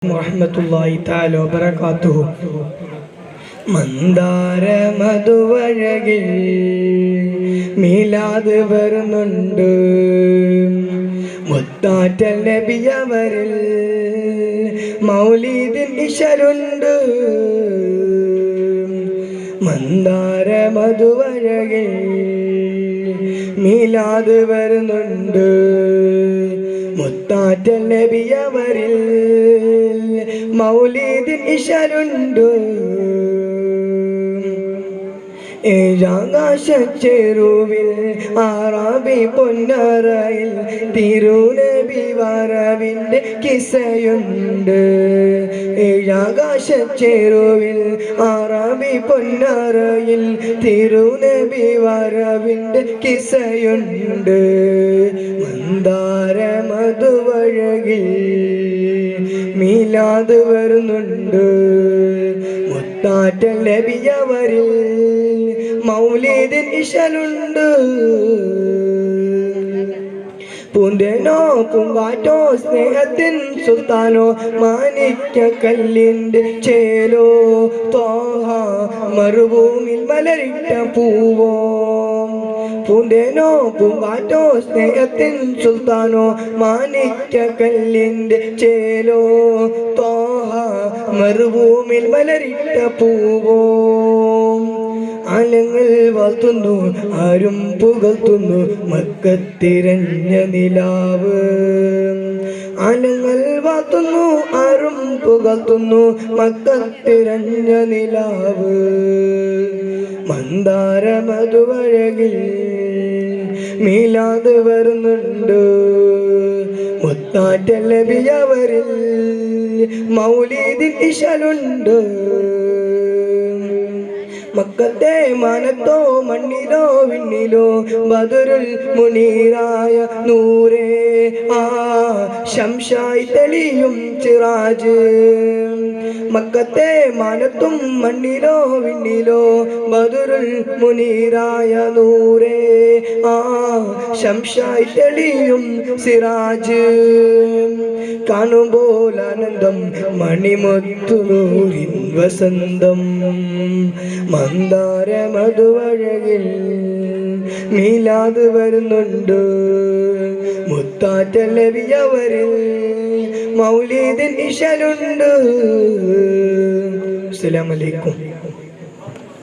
വറഹ്മത്തുള്ളാഹി തആല വബറകാതുഹു. മന്ദാര മധുവഴകിൽ മീലാദ് വരുന്നുണ്ട്. മുത്താറ്റൽ നബിയവരിൽ മൗലീദിൻ ഇശലുണ്ട്. മന്ദാര മധുവഴകിൽ മീലാദ് വരുന്നുണ്ട്. മുത്താറ്റൽ നബിയവരിൽ മൗലീദിൻ ഇശലുണ്ട്. ഏഴാകാശച്ചെരുവിൽ ആറാബി പൊന്നറയിൽ തിരുനബി വരവിൻ്റെ കിസ്സയുണ്ട്. ഏഴാകാശച്ചെരുവിൽ ആറാബി പൊന്നറയിൽ തിരുനബി വരവിൻ്റെ കിസ്സയുണ്ട്. മന്ദാര മധുവഴകിൽ മീലാദ് വരുന്നുണ്ട്. മുത്താറ്റൽ നബിയവരിൽ മൗലീദിൻ ഇശലുണ്ട്. പൂന്തേനോ പൂങ്കാറ്റോ സ്നേഹത്തിൻ സുൽത്താനോ മാണിക്യ കല്ലിൻ്റെ ചേലോ ത്വാഹ മരുഭൂമിൽ മലരിട്ട പൂവോ. പൂന്തേനോ പൂങ്കാറ്റോ സ്നേഹത്തിൻ സുൽത്താനോ മാണിക്യ കല്ലിൻ്റെ ചേലോ ത്വാഹ മരുഭൂമിൽ മലരിട്ട പൂവോ. ആലങ്ങൾ വാഴ്ത്തുന്നു, ആരും പുകഴ്ത്തുന്നു മക്കത്തിരഞ്ഞ നിലാവ്. ആലങ്ങൾ വാഴ്ത്തുന്നു, ആരും പുകഴ്ത്തുന്നു മക്കത്തിരഞ്ഞ നിലാവ്. മന്ദാര മധുവഴകിൽ മീലാദ് വരുന്നുണ്ട്. മുത്താറ്റൽ നബിയവരിൽ മൗലീദിൻ ഇശലുണ്ട്. മക്കത്തെ മാനത്തോ മണ്ണിലോ വിണ്ണിലോ ബദറുൽ മുനീറായ നൂറേ ആ ശംശായി തെളിയും ചിറാജ്. മക്കത്തെ മാനത്തും മണ്ണിലോ വിണ്ണിലോ ബദറുൽ മുനീറായ നൂറേ ആ ശംശായി തെളിയും സിറാജ്. കാണുമ്പോൾ ആനന്ദം മണിമുത്തുനൂരിൻ വസന്തം. മന്ദാര മധുവഴകിൽ മീലാദ് വരുന്നുണ്ട്. മുത്താറ്റൽ നബിയവരിൽ മൗലീദിൻ ഇശലുണ്ട്. അസ്സലാമു അലൈക്കും.